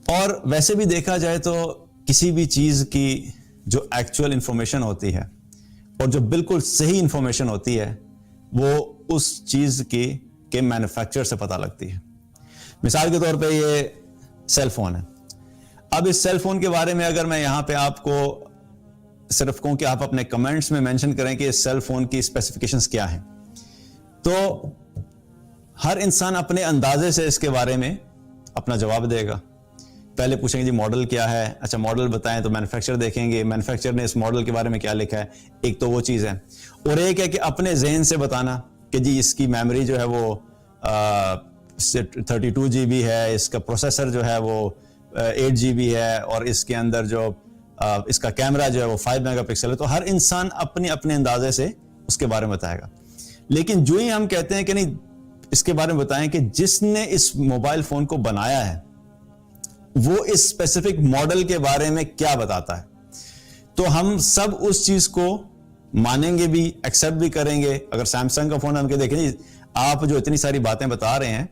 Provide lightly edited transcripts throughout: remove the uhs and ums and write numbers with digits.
اور ویسے بھی دیکھا جائے تو کسی بھی چیز کی جو ایکچوئل انفارمیشن ہوتی ہے اور جو بالکل صحیح انفارمیشن ہوتی ہے وہ اس چیز کے مینوفیکچر سے پتہ لگتی ہے. مثال کے طور پہ یہ سیل فون ہے. اب اس سیل فون کے بارے میں اگر میں یہاں پہ آپ کو صرف کہوں کہ آپ اپنے کمنٹس میں مینشن کریں کہ اس سیل فون کی اسپیسیفکیشنز کیا ہیں, تو ہر انسان اپنے اندازے سے اس کے بارے میں اپنا جواب دے گا. پہلے پوچھیں گے جی ماڈل کیا ہے, اچھا ماڈل بتائیں, تو مینوفیکچر دیکھیں گے مینوفیکچر نے اس ماڈل کے بارے میں کیا لکھا ہے. ایک تو وہ چیز ہے, اور ایک ہے کہ اپنے ذہن سے بتانا کہ جی اس کی میموری جو ہے وہ 32 GB ہے, اس کا پروسیسر جو ہے وہ 8 GB ہے, اور اس کے اندر جو اس کا کیمرہ جو ہے وہ 5 میگا پکسل ہے. تو ہر انسان اپنے اندازے سے اس کے بارے میں بتائے گا. لیکن جو ہی ہم کہتے ہیں کہ نہیں اس کے بارے میں بتائیں کہ جس نے اس موبائل فون کو بنایا ہے وہ اس اسپیسیفک ماڈل کے بارے میں کیا بتاتا ہے, تو ہم سب اس چیز کو مانیں گے بھی, ایکسیپٹ بھی کریں گے. اگر سیمسنگ کا فون ہم کے دیکھیں آپ جو اتنی ساری باتیں بتا رہے ہیں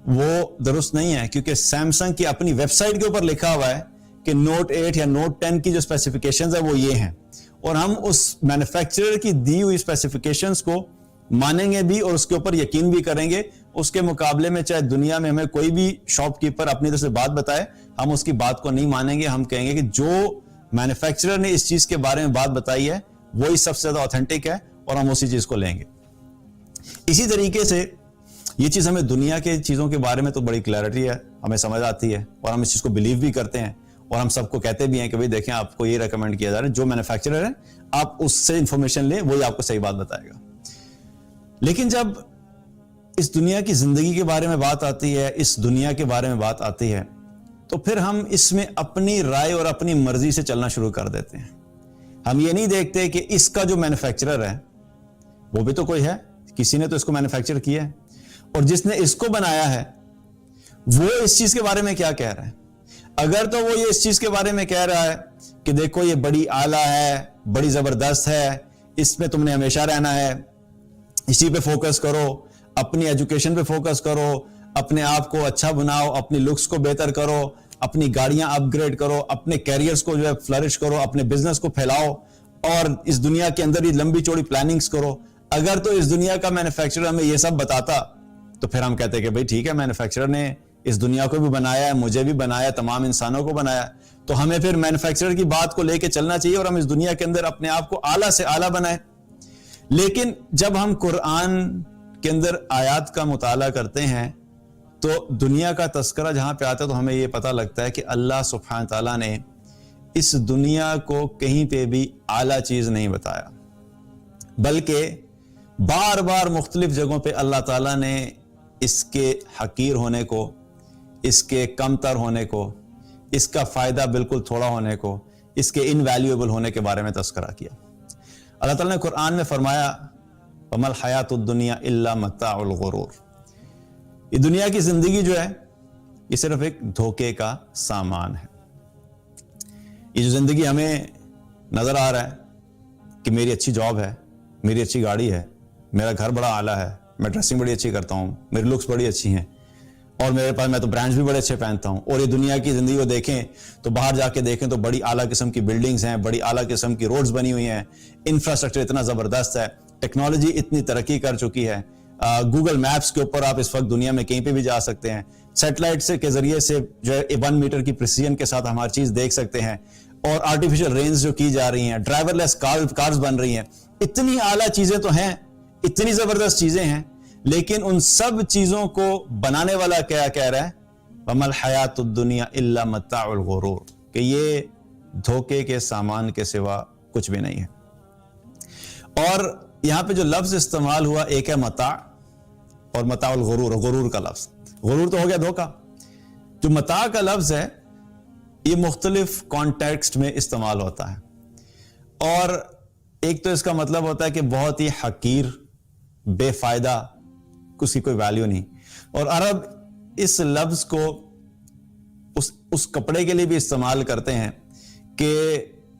وہ درست نہیں ہے, کیونکہ سیمسنگ کی اپنی ویب سائٹ کے اوپر لکھا ہوا ہے کہ نوٹ 8 یا نوٹ 10 کی جو اسپیسیفکیشنز ہیں وہ یہ ہیں, اور ہم اس مینوفیکچرر کی دی ہوئی اسپیسیفکیشنز کو مانیں گے بھی اور اس کے اوپر یقین بھی کریں گے. اس کے مقابلے میں چاہے دنیا میں ہمیں کوئی بھی شاپ کیپر اپنی طرف سے بات بتائے, ہم اس کی بات کو نہیں مانیں گے. ہم کہیں گے کہ جو مینوفیکچرر نے اس چیز کے بارے میں بات بتائی ہے وہی سب سے زیادہ اوتھینٹک ہے, اور ہم اسی چیز کو لیں گے. اسی طریقے سے یہ چیز ہمیں دنیا کے چیزوں کے بارے میں تو بڑی کلیئرٹی ہے, ہمیں سمجھ آتی ہے, اور ہم اس چیز کو بلیو بھی کرتے ہیں, اور ہم سب کو کہتے بھی ہیں کہ بھئی دیکھیں آپ کو یہ ریکمینڈ کیا جا رہا ہے, جو مینوفیکچرر ہے آپ اس سے انفارمیشن لیں, وہی آپ کو صحیح بات بتائے گا. لیکن جب اس دنیا کی زندگی کے بارے میں بات آتی ہے, اس دنیا کے بارے میں بات آتی ہے, تو پھر ہم اس میں اپنی رائے اور اپنی مرضی سے چلنا شروع کر دیتے ہیں. ہم یہ نہیں دیکھتے کہ اس کا جو مینوفیکچرر ہے وہ بھی تو کوئی ہے, کسی نے تو اس کو مینوفیکچر کیا ہے, اور جس نے اس کو بنایا ہے وہ اس چیز کے بارے میں کیا کہہ رہا ہے. اگر تو وہ یہ اس چیز کے بارے میں کہہ رہا ہے کہ دیکھو یہ بڑی اعلیٰ ہے, بڑی زبردست ہے, اس میں تم نے ہمیشہ رہنا ہے, اسی پہ فوکس کرو, اپنی ایجوکیشن پہ فوکس کرو, اپنے آپ کو اچھا بناؤ, اپنی لکس کو بہتر کرو, اپنی گاڑیاں اپ گریڈ کرو, اپنے کیریئرز کو جو ہے فلرش کرو, اپنے بزنس کو پھیلاؤ, اور اس دنیا کے اندر یہ لمبی چوڑی پلاننگز کرو. اگر تو اس دنیا کا مینوفیکچرر ہمیں یہ سب بتاتا تو پھر ہم کہتے ہیں کہ بھئی ٹھیک ہے, مینوفیکچرر نے اس دنیا کو بھی بنایا ہے, مجھے بھی بنایا, تمام انسانوں کو بنایا, تو ہمیں پھر مینوفیکچرر کی بات کو لے کے چلنا چاہیے, اور ہم اس دنیا کے اندر اپنے آپ کو اعلیٰ سے اعلیٰ بنائیں. لیکن جب ہم قرآن کے اندر آیات کا مطالعہ کرتے ہیں تو دنیا کا تذکرہ جہاں پہ آتا ہے تو ہمیں یہ پتہ لگتا ہے کہ اللہ سبحانہ تعالیٰ نے اس دنیا کو کہیں پہ بھی اعلیٰ چیز نہیں بتایا, بلکہ بار بار مختلف جگہوں پہ اللہ تعالیٰ نے اس کے حقیر ہونے کو, اس کے کم تر ہونے کو, اس کا فائدہ بالکل تھوڑا ہونے کو, اس کے انویلیویبل ہونے کے بارے میں تذکرہ کیا. اللہ تعالیٰ نے قرآن میں فرمایا وَمَا الْحَيَاةُ الدُّنْيَا إِلَّا مَتَاعُ الْغُرُورِ, یہ دنیا کی زندگی جو ہے یہ صرف ایک دھوکے کا سامان ہے. یہ جو زندگی ہمیں نظر آ رہا ہے کہ میری اچھی جاب ہے, میری اچھی گاڑی ہے, میرا گھر بڑا اعلیٰ ہے, میں ڈریسنگ بڑی اچھی کرتا ہوں, میری لکس بڑی اچھی ہیں, اور میرے پاس میں تو برانڈز بھی بڑے اچھے پہنتا ہوں, اور یہ دنیا کی زندگی کو دیکھیں تو باہر جا کے دیکھیں تو بڑی اعلیٰ قسم کی بلڈنگز ہیں, بڑی اعلیٰ قسم کی روڈز بنی ہوئی ہیں, انفراسٹرکچر اتنا زبردست ہے, ٹیکنالوجی اتنی ترقی کر چکی ہے, گوگل میپس کے اوپر آپ اس وقت دنیا میں کہیں پہ بھی جا سکتے ہیں, سیٹلائٹ سے کے ذریعے سے جو ہے 1 میٹر کی پریسیژن کے ساتھ ہم ہر چیز دیکھ سکتے ہیں, اور آرٹیفیشل رینز جو کی جا رہی ہیں, ڈرائیور لیس کارز بن رہی ہیں, اتنی اعلیٰ چیزیں تو ہیں, اتنی زبردست چیزیں ہیں, لیکن ان سب چیزوں کو بنانے والا کیا کہہ رہا ہے وَمَا الْحَيَاةُ الدُّنْيَا إِلَّا مَتَاعُ الْغُرُورِ, کہ یہ دھوکے کے سامان کے سوا کچھ بھی نہیں ہے. اور یہاں پہ جو لفظ استعمال ہوا ایک ہے متاع, اور متاع الغرور, غرور کا لفظ, غرور تو ہو گیا دھوکا. جو متاع کا لفظ ہے یہ مختلف کانٹیکسٹ میں استعمال ہوتا ہے, اور ایک تو اس کا مطلب ہوتا ہے کہ بہت ہی حقیر, بے فائدہ, اس کی کوئی ویلیو نہیں. اور عرب اس لفظ کو اس کپڑے کے لیے بھی استعمال کرتے ہیں کہ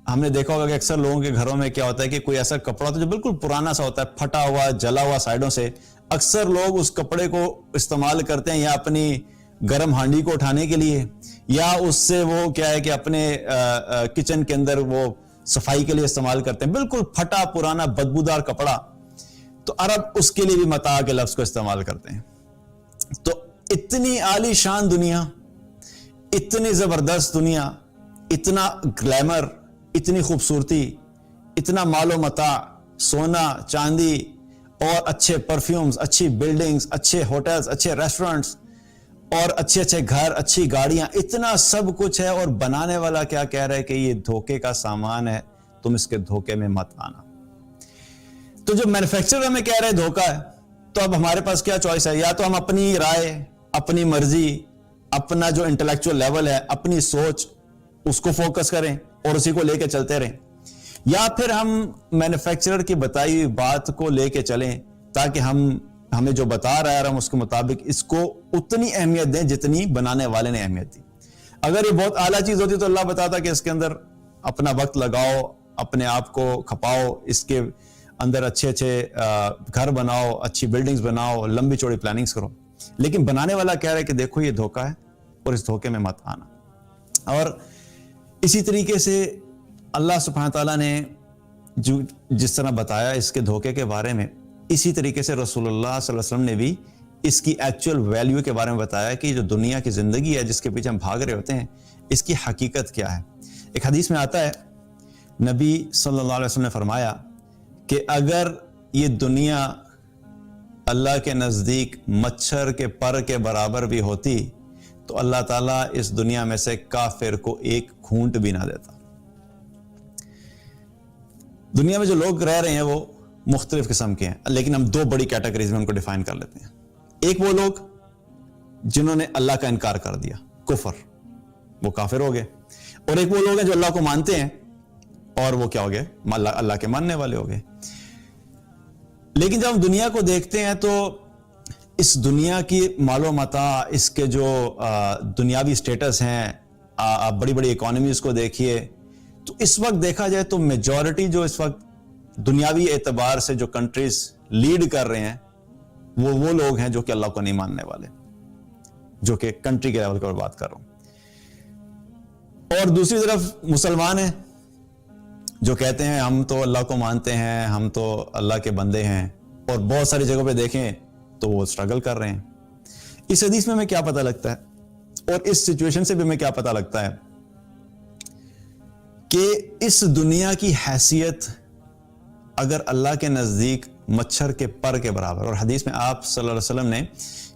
ہم نے دیکھا ہوگا کہ اکثر لوگوں کے گھروں میں کیا ہوتا ہے کہ کوئی ایسا کپڑا ہوتا ہے جو بالکل پرانا سا ہوتا ہے, پھٹا ہوا, جلا ہوا سائیڈوں سے, اکثر لوگ اس کپڑے کو استعمال کرتے ہیں یا اپنی گرم ہانڈی کو اٹھانے کے لیے، یا اس سے وہ کیا ہے کہ اپنے کچن کے اندر وہ صفائی کے لیے استعمال کرتے ہیں، بالکل پھٹا پرانا بدبودار کپڑا، تو عرب اس کے لیے بھی متاع کے لفظ کو استعمال کرتے ہیں۔ تو اتنی عالی شان دنیا، اتنی زبردست دنیا، اتنا گلیمر، اتنی خوبصورتی، اتنا مال و متاع، سونا چاندی اور اچھے پرفیومز، اچھی بلڈنگز، اچھے ہوٹلز، اچھے ریسٹورنٹس اور اچھے اچھے گھر، اچھی گاڑیاں، اتنا سب کچھ ہے، اور بنانے والا کیا کہہ رہا ہے کہ یہ دھوکے کا سامان ہے، تم اس کے دھوکے میں مت آنا۔ تو جو مینوفیکچرر ہمیں کہہ رہے دھوکا ہے، تو اب ہمارے پاس کیا چوائس ہے؟ یا تو ہم اپنی رائے، اپنی مرضی، اپنا جو انٹلیکچوئل لیول ہے، اپنی سوچ، اس کو فوکس کریں اور اسی کو لے کے چلتے رہیں، یا پھر ہم مینوفیکچرر کی بتائی ہوئی بات کو لے کے چلیں تاکہ ہمیں جو بتا رہا ہے ہم اس کے مطابق اس کو اتنی اہمیت دیں جتنی بنانے والے نے اہمیت دی۔ اگر یہ بہت اعلیٰ چیز ہوتی تو اللہ بتاتا کہ اس کے اندر اپنا وقت لگاؤ، اپنے آپ کو کھپاؤ، اس کے اندر اچھے اچھے گھر بناؤ، اچھی بلڈنگز بناؤ، لمبی چوڑی پلاننگز کرو۔ لیکن بنانے والا کہہ رہا ہے کہ دیکھو یہ دھوکا ہے اور اس دھوکے میں مت آنا۔ اور اسی طریقے سے اللہ سبحانہ تعالیٰ نے جس طرح بتایا اس کے دھوکے کے بارے میں، اسی طریقے سے رسول اللہ صلی اللہ علیہ وسلم نے بھی اس کی ایکچوئل ویلیو کے بارے میں بتایا کہ جو دنیا کی زندگی ہے جس کے پیچھے ہم بھاگ رہے ہوتے ہیں، اس کی حقیقت کیا ہے۔ ایک حدیث میں آتا ہے، نبی صلی اللہ علیہ وسلم نے فرمایا کہ اگر یہ دنیا اللہ کے نزدیک مچھر کے پر کے برابر بھی ہوتی تو اللہ تعالیٰ اس دنیا میں سے کافر کو ایک گھونٹ بھی نہ دیتا۔ دنیا میں جو لوگ رہ رہے ہیں وہ مختلف قسم کے ہیں، لیکن ہم دو بڑی کیٹیگریز میں ان کو ڈیفائن کر لیتے ہیں۔ ایک وہ لوگ جنہوں نے اللہ کا انکار کر دیا، کفر، وہ کافر ہو گئے، اور ایک وہ لوگ ہیں جو اللہ کو مانتے ہیں اور وہ کیا ہو گئے؟ اللہ کے ماننے والے ہو گئے۔ لیکن جب ہم دنیا کو دیکھتے ہیں تو اس دنیا کی مال و متاع، اس کے جو دنیاوی سٹیٹس ہیں، آپ بڑی بڑی اکانومیز کو دیکھیے، تو اس وقت دیکھا جائے تو میجورٹی جو اس وقت دنیاوی اعتبار سے جو کنٹریز لیڈ کر رہے ہیں وہ لوگ ہیں جو کہ اللہ کو نہیں ماننے والے، جو کہ کنٹری کے لیول پر بات کر رہا ہوں۔ اور دوسری طرف مسلمان ہیں جو کہتے ہیں ہم تو اللہ کو مانتے ہیں، ہم تو اللہ کے بندے ہیں، اور بہت ساری جگہوں پہ دیکھیں تو وہ سٹرگل کر رہے ہیں۔ اس حدیث میں ہمیں کیا پتہ لگتا ہے، اور اس سچویشن سے بھی ہمیں کیا پتہ لگتا ہے کہ اس دنیا کی حیثیت اگر اللہ کے نزدیک مچھر کے پر کے برابر، اور حدیث میں آپ صلی اللہ علیہ وسلم نے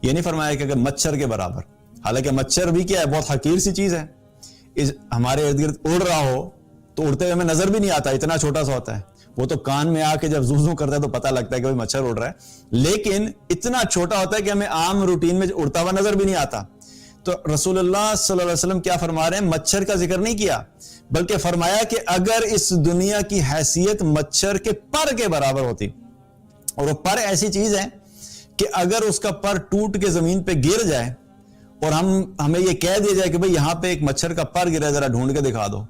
یہ نہیں فرمایا کہ اگر مچھر کے برابر، حالانکہ مچھر بھی کیا ہے، بہت حقیر سی چیز ہے، ہمارے ارد گرد اڑ رہا ہو تو اڑتے ہوئے ہمیں نظر بھی نہیں آتا، اتنا چھوٹا سا ہوتا ہے، وہ تو کان میں آ کے جب زو زو کرتا ہے تو پتہ لگتا ہے کہ مچھر اڑ رہا ہے، لیکن اتنا چھوٹا ہوتا ہے کہ ہمیں عام روٹین میں اڑتا ہوا نظر بھی نہیں آتا۔ تو رسول اللہ صلی اللہ علیہ وسلم کیا فرما رہے ہیں؟ مچھر کا ذکر نہیں کیا، بلکہ فرمایا کہ اگر اس دنیا کی حیثیت مچھر کے پر کے برابر ہوتی، اور وہ پر ایسی چیز ہے کہ اگر اس کا پر ٹوٹ کے زمین پہ گر جائے اور ہمیں یہ کہہ دیا جائے کہ بھئی یہاں پہ ایک مچھر کا پر گرا ہے، ذرا ڈھونڈ کے دکھا دو،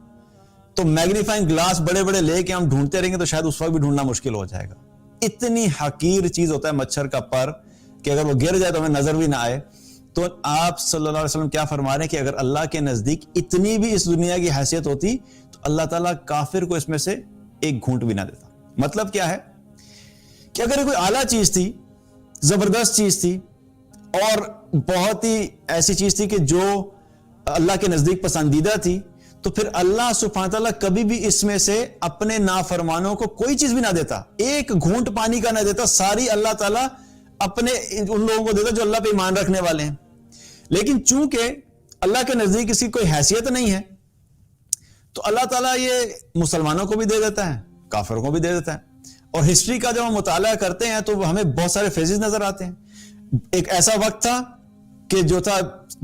تو میگنیفائنگ گلاس بڑے بڑے لے کے ہم ڈھونڈتے رہیں گے تو شاید اس وقت بھی ڈھونڈنا مشکل ہو جائے گا۔ اتنی حقیر چیز ہوتا ہے مچھر کا پر کہ اگر وہ گر جائے تو ہمیں نظر بھی نہ آئے۔ تو آپ صلی اللہ علیہ وسلم کیا فرما رہے ہیں کہ اگر اللہ کے نزدیک اتنی بھی اس دنیا کی حیثیت ہوتی تو اللہ تعالیٰ کافر کو اس میں سے ایک گھونٹ بھی نہ دیتا۔ مطلب کیا ہے کہ اگر کوئی اعلیٰ چیز تھی، زبردست چیز تھی، اور بہت ہی ایسی چیز تھی کہ جو اللہ کے نزدیک پسندیدہ تھی، تو پھر اللہ سبحانہ تعالیٰ کبھی بھی اس میں سے اپنے نافرمانوں کو کوئی چیز بھی نہ دیتا، ایک گھونٹ پانی کا نہ دیتا، ساری اللہ تعالیٰ اپنے ان لوگوں کو دیتا جو اللہ پہ ایمان رکھنے والے ہیں۔ لیکن چونکہ اللہ کے نزدیک اس کی کوئی حیثیت نہیں ہے تو اللہ تعالیٰ یہ مسلمانوں کو بھی دے دیتا ہے، کافروں کو بھی دے دیتا ہے۔ اور ہسٹری کا جب ہم مطالعہ کرتے ہیں تو ہمیں بہت سارے فیزز نظر آتے ہیں۔ ایک ایسا وقت تھا کہ جو تھا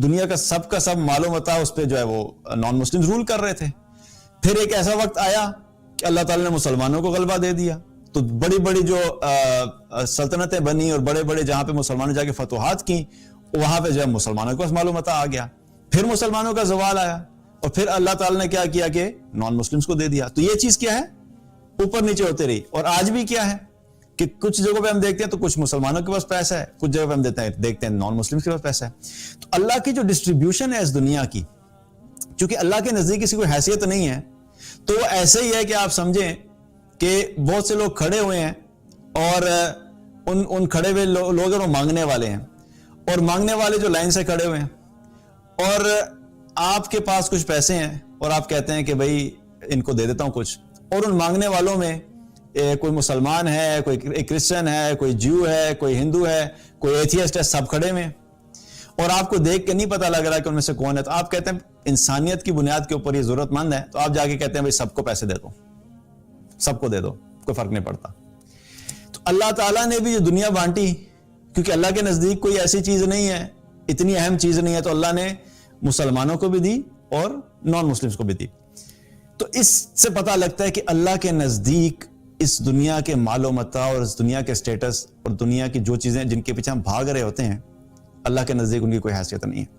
دنیا کا سب مال و متاع اس پہ جو ہے وہ نان مسلم رول کر رہے تھے۔ پھر ایک ایسا وقت آیا کہ اللہ تعالیٰ نے مسلمانوں کو غلبہ دے دیا، تو بڑی بڑی جو سلطنتیں بنی اور بڑے بڑے جہاں پہ مسلمانوں جا کے فتوحات کی، وہاں پہ جو ہے مسلمانوں کو مال و متاع آ گیا۔ پھر مسلمانوں کا زوال آیا اور پھر اللہ تعالیٰ نے کیا کیا کہ نان مسلمز کو دے دیا۔ تو یہ چیز کیا ہے؟ اوپر نیچے ہوتے رہی۔ اور آج بھی کیا ہے کہ کچھ جگہوں پہ ہم دیکھتے ہیں تو کچھ مسلمانوں کے پاس پیسہ ہے, کچھ جگہ پہ ہم دیکھتے ہیں نان مسلم کے پاس پیسہ ہے. تو اللہ کی جو ڈسٹریبیوشن ہے اس دنیا کی, چونکہ اللہ کے نزدیک کسی کوئی حیثیت نہیں ہے, تو وہ ایسے ہی ہے کہ آپ سمجھیں کہ بہت سے لوگ کھڑے ہوئے ہیں اور ان کھڑے ہوئے لوگ ہیں وہ مانگنے والے ہیں, اور مانگنے والے جو لائن سے کھڑے ہوئے ہیں, اور آپ کے پاس کچھ پیسے ہیں اور آپ کہتے ہیں کہ بھائی ان کو دے دیتا ہوں کچھ, اور ان مانگنے والوں میں کوئی مسلمان ہے, کوئی کرسچن ہے, کوئی جیو ہے, کوئی ہندو ہے, کوئی ایتھیسٹ ہے, سب کھڑے ہوئے ہیں, اور آپ کو دیکھ کے نہیں پتا لگ رہا کہ ان میں سے کون ہے. تو آپ کہتے ہیں انسانیت کی بنیاد کے اوپر یہ ضرورت مند ہے, تو آپ جا کے کہتے ہیں بھائی سب کو پیسے دے دو, سب کو دے دو, کوئی فرق نہیں پڑتا. تو اللہ تعالیٰ نے بھی یہ دنیا بانٹی, کیونکہ اللہ کے نزدیک کوئی ایسی چیز نہیں ہے, اتنی اہم چیز نہیں ہے, تو اللہ نے مسلمانوں کو بھی دی اور نان مسلمز کو بھی دی. تو اس سے پتہ لگتا ہے کہ اللہ کے نزدیک اس دنیا کے مال و متاع اور اس دنیا کے سٹیٹس اور دنیا کی جو چیزیں جن کے پیچھے ہم بھاگ رہے ہوتے ہیں, اللہ کے نزدیک ان کی کوئی حیثیت نہیں ہے.